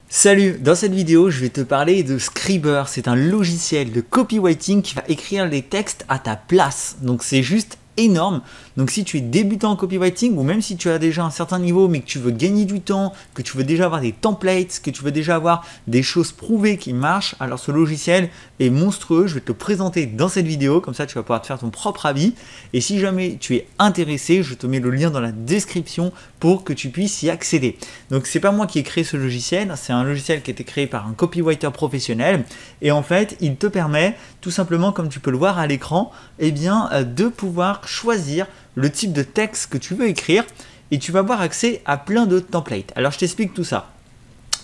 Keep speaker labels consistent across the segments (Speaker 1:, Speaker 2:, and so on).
Speaker 1: Salut, dans cette vidéo, je vais te parler de Scriber. C'est un logiciel de copywriting qui va écrire les textes à ta place. Donc c'est juste énorme. Donc si tu es débutant en copywriting ou même si tu as déjà un certain niveau mais que tu veux gagner du temps, que tu veux déjà avoir des templates, que tu veux déjà avoir des choses prouvées qui marchent, alors ce logiciel est monstrueux. Je vais te le présenter dans cette vidéo, comme ça tu vas pouvoir te faire ton propre avis. Et si jamais tu es intéressé, je te mets le lien dans la description pour que tu puisses y accéder. Donc c'est pas moi qui ai créé ce logiciel, c'est un logiciel qui a été créé par un copywriter professionnel et en fait il te permet tout simplement, comme tu peux le voir à l'écran, de pouvoir choisir le type de texte que tu veux écrire et tu vas avoir accès à plein de templates. Alors je t'explique tout ça.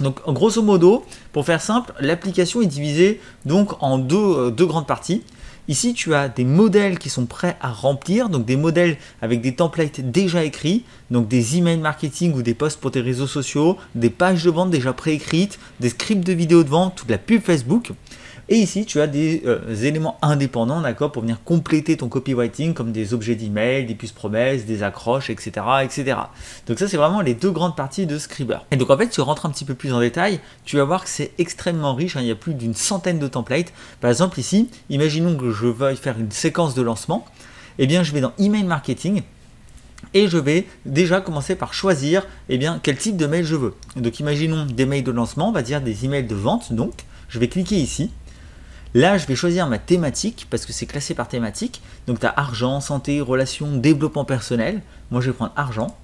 Speaker 1: Donc grosso modo, pour faire simple, l'application est divisée donc en deux grandes parties. Ici, tu as des modèles qui sont prêts à remplir, donc des modèles avec des templates déjà écrits, donc des emails marketing ou des posts pour tes réseaux sociaux, des pages de vente déjà préécrites, des scripts de vidéos de vente, toute la pub Facebook. Et ici, tu as des éléments indépendants, d'accord, pour venir compléter ton copywriting, comme des objets d'email, des puces promesses, des accroches, etc., etc. Donc ça, c'est vraiment les deux grandes parties de Scriber. Et donc en fait, tu rentres un petit peu plus en détail, tu vas voir que c'est extrêmement riche, hein, il y a plus d'une centaine de templates. Par exemple ici, imaginons que je veuille faire une séquence de lancement, eh bien je vais dans Email Marketing, et je vais déjà commencer par choisir quel type de mail je veux. Donc imaginons des mails de lancement, on va dire des emails de vente, donc je vais cliquer ici. Là, je vais choisir ma thématique parce que c'est classé par thématique. Donc, tu as argent, santé, relations, développement personnel. Moi, je vais prendre argent.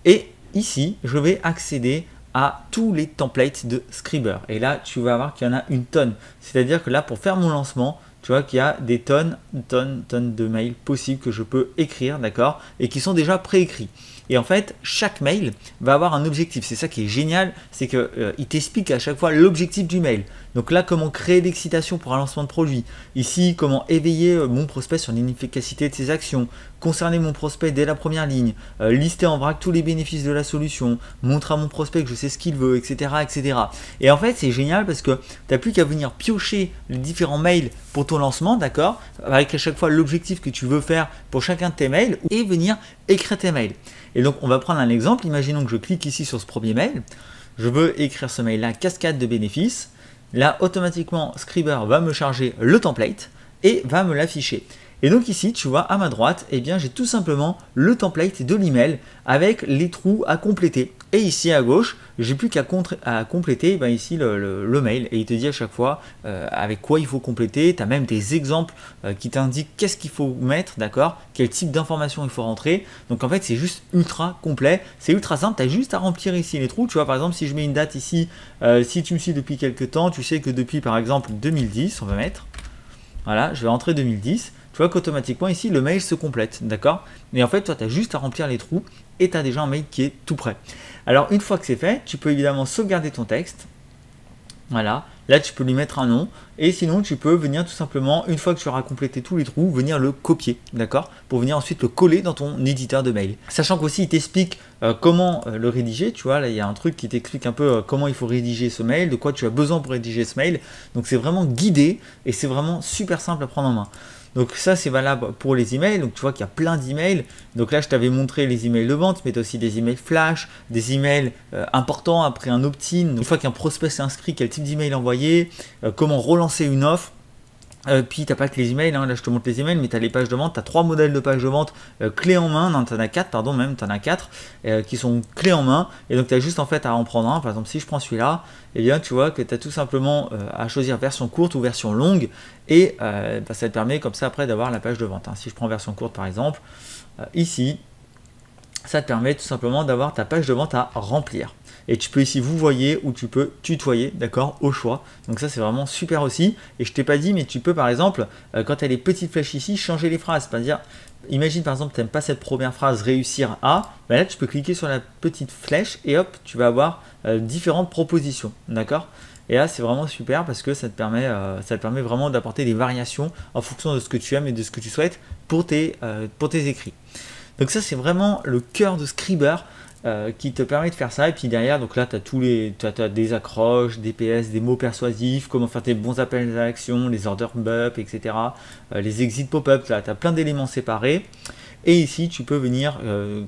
Speaker 1: Et ici, je vais accéder à tous les templates de Scriber. Et là, tu vas voir qu'il y en a une tonne. C'est-à-dire que là, pour faire mon lancement, tu vois qu'il y a des tonnes de mails possibles que je peux écrire, d'accord, et qui sont déjà préécrits. Et en fait, chaque mail va avoir un objectif. C'est ça qui est génial, c'est qu'il t'explique à chaque fois l'objectif du mail. Donc là, comment créer l'excitation pour un lancement de produit. Ici, comment éveiller mon prospect sur l'inefficacité de ses actions. Concerner mon prospect dès la première ligne. Lister en vrac tous les bénéfices de la solution. Montrer à mon prospect que je sais ce qu'il veut, etc., etc. Et en fait, c'est génial parce que tu n'as plus qu'à venir piocher les différents mails pour ton lancement, d'accord, avec à chaque fois l'objectif que tu veux faire pour chacun de tes mails et venir écrire tes mails. Et donc, on va prendre un exemple. Imaginons que je clique ici sur ce premier mail. Je veux écrire ce mail-là, cascade de bénéfices. Là, automatiquement, Scriber va me charger le template et va me l'afficher. Et donc ici, tu vois, à ma droite, j'ai tout simplement le template de l'email avec les trous à compléter. Et ici à gauche, j'ai plus qu'à compléter ici le mail. Et il te dit à chaque fois avec quoi il faut compléter. Tu as même des exemples qui t'indiquent qu'est-ce qu'il faut mettre, d'accord, quel type d'informations il faut rentrer. Donc en fait, c'est juste ultra complet. C'est ultra simple. Tu as juste à remplir ici les trous. Tu vois, par exemple, si je mets une date ici, si tu me suis depuis quelques temps, tu sais que depuis par exemple 2010, on va mettre. Voilà, je vais rentrer 2010. Tu vois qu'automatiquement ici, le mail se complète, d'accord? Et en fait, toi, tu as juste à remplir les trous et tu as déjà un mail qui est tout prêt. Alors, une fois que c'est fait, tu peux évidemment sauvegarder ton texte. Voilà, là, tu peux lui mettre un nom. Et sinon, tu peux venir tout simplement, une fois que tu auras complété tous les trous, venir le copier, d'accord? Pour venir ensuite le coller dans ton éditeur de mail. Sachant qu'aussi, il t'explique comment le rédiger. Tu vois, là, il y a un truc qui t'explique un peu comment il faut rédiger ce mail, de quoi tu as besoin pour rédiger ce mail. Donc, c'est vraiment guidé et c'est vraiment super simple à prendre en main. Donc ça, c'est valable pour les emails. Donc tu vois qu'il y a plein d'emails. Donc là, je t'avais montré les emails de vente, mais tu as aussi des emails flash, des emails importants après un opt-in. Une fois qu'un prospect s'est inscrit, quel type d'email envoyer, comment relancer une offre. Puis tu n'as pas que les emails, hein. Là je te montre les emails, mais tu as les pages de vente, tu as 3 modèles de pages de vente clés en main, non tu en as 4, pardon, même tu en as 4 qui sont clés en main, et donc tu as juste en fait à en prendre un. Par exemple, si je prends celui-là, tu vois que tu as tout simplement à choisir version courte ou version longue, et ça te permet comme ça après d'avoir la page de vente, hein. Si je prends version courte par exemple, ici, ça te permet tout simplement d'avoir ta page de vente à remplir. Et tu peux ici vous voyez ou tu peux tutoyer, d'accord, au choix. Donc ça c'est vraiment super aussi. Et je t'ai pas dit, mais tu peux par exemple, quand tu as les petites flèches ici, changer les phrases. C'est-à-dire, imagine par exemple tu n'aimes pas cette première phrase réussir à, là tu peux cliquer sur la petite flèche et hop, tu vas avoir différentes propositions, d'accord. Et là c'est vraiment super parce que ça te permet vraiment d'apporter des variations en fonction de ce que tu aimes et de ce que tu souhaites pour tes écrits. Donc ça c'est vraiment le cœur de Scriber. Qui te permet de faire ça. Et puis derrière, donc là, tu as des accroches, des PS, des mots persuasifs, comment faire tes bons appels à l'action, les order bump, etc. Les exit pop-up, là, tu as plein d'éléments séparés. Et ici, tu peux venir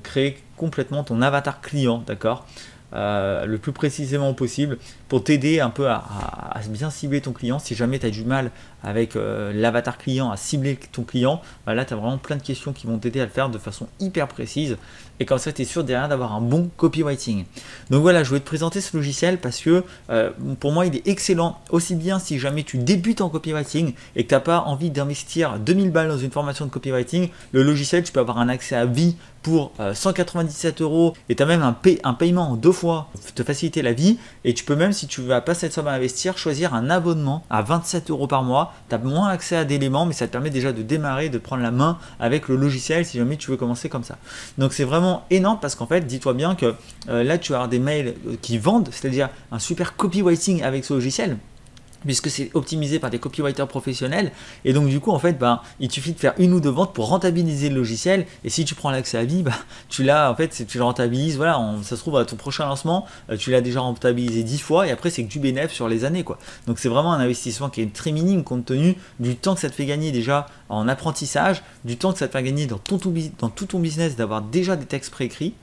Speaker 1: créer complètement ton avatar client, d'accord. le plus précisément possible pour t'aider un peu à bien cibler ton client. Si jamais tu as du mal avec l'avatar client à cibler ton client, bah là tu as vraiment plein de questions qui vont t'aider à le faire de façon hyper précise et comme ça tu es sûr derrière d'avoir un bon copywriting. Donc voilà, je voulais te présenter ce logiciel parce que pour moi il est excellent, aussi bien si jamais tu débutes en copywriting et que tu n'as pas envie d'investir 2000 balles dans une formation de copywriting. Le logiciel, tu peux avoir un accès à vie pour 197 € et tu as même un paiement en 2 fois pour te faciliter la vie. Et tu peux même, si tu veux pas cette somme à investir, choisir un abonnement à 27 € par mois. Tu as moins accès à d'éléments, mais ça te permet déjà de démarrer, de prendre la main avec le logiciel si jamais tu veux commencer comme ça. Donc c'est vraiment énorme parce qu'en fait, dis-toi bien que là tu vas avoir des mails qui vendent, c'est-à-dire un super copywriting avec ce logiciel, puisque c'est optimisé par des copywriters professionnels. Et donc du coup en fait il suffit de faire 1 ou 2 ventes pour rentabiliser le logiciel. Et si tu prends l'accès à vie, tu l'as en fait, tu le rentabilises, voilà, ça se trouve à ton prochain lancement tu l'as déjà rentabilisé 10 fois et après c'est que du bénéfice sur les années quoi. Donc c'est vraiment un investissement qui est très minime compte tenu du temps que ça te fait gagner déjà en apprentissage, du temps que ça te fait gagner dans tout ton business d'avoir déjà des textes préécrits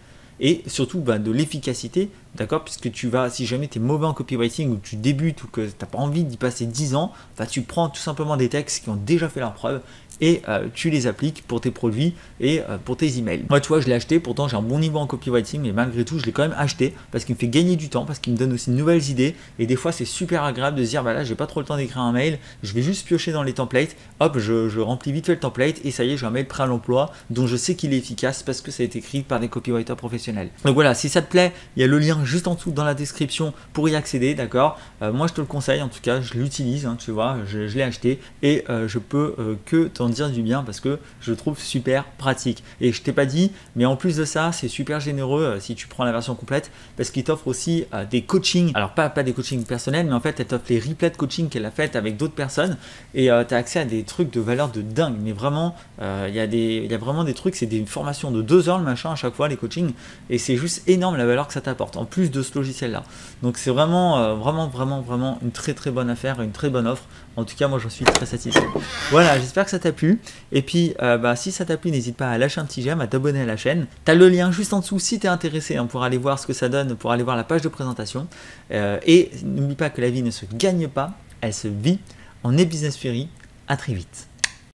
Speaker 1: et surtout de l'efficacité, d'accord, puisque tu vas, si jamais tu es mauvais en copywriting ou tu débutes ou que tu n'as pas envie d'y passer 10 ans, tu prends tout simplement des textes qui ont déjà fait leur preuve et tu les appliques pour tes produits et pour tes emails. Moi tu vois, je l'ai acheté, pourtant j'ai un bon niveau en copywriting, mais malgré tout je l'ai quand même acheté parce qu'il me fait gagner du temps, parce qu'il me donne aussi de nouvelles idées et des fois c'est super agréable de se dire là j'ai pas trop le temps d'écrire un mail, je vais juste piocher dans les templates, hop je remplis vite fait le template et ça y est, j'ai un mail prêt à l'emploi dont je sais qu'il est efficace parce que ça a été écrit par des copywriters professionnels. Donc voilà, si ça te plaît, il y a le lien juste en dessous dans la description pour y accéder, d'accord. Moi je te le conseille, en tout cas je l'utilise, tu vois, je l'ai acheté et je peux que t'en dire du bien parce que je le trouve super pratique. Et je t'ai pas dit, mais en plus de ça c'est super généreux si tu prends la version complète parce qu'il t'offre aussi des coachings, alors pas des coachings personnels, mais en fait elle t'offre les replays de coaching qu'elle a fait avec d'autres personnes et tu as accès à des trucs de valeur de dingue, mais vraiment il y a vraiment des trucs, c'est des formations de 2 heures le machin à chaque fois les coachings et c'est juste énorme la valeur que ça t'apporte en plus de ce logiciel là. Donc c'est vraiment vraiment une très bonne affaire, une très bonne offre. En tout cas moi j'en suis très satisfait. Voilà, j'espère que ça t'a plu et puis si ça t'a plu, n'hésite pas à lâcher un petit j'aime, à t'abonner à la chaîne. Tu as le lien juste en dessous si tu es intéressé pour aller voir ce que ça donne, pour aller voir la page de présentation et n'oublie pas que la vie ne se gagne pas, elle se vit. On est Business Fury, à très vite.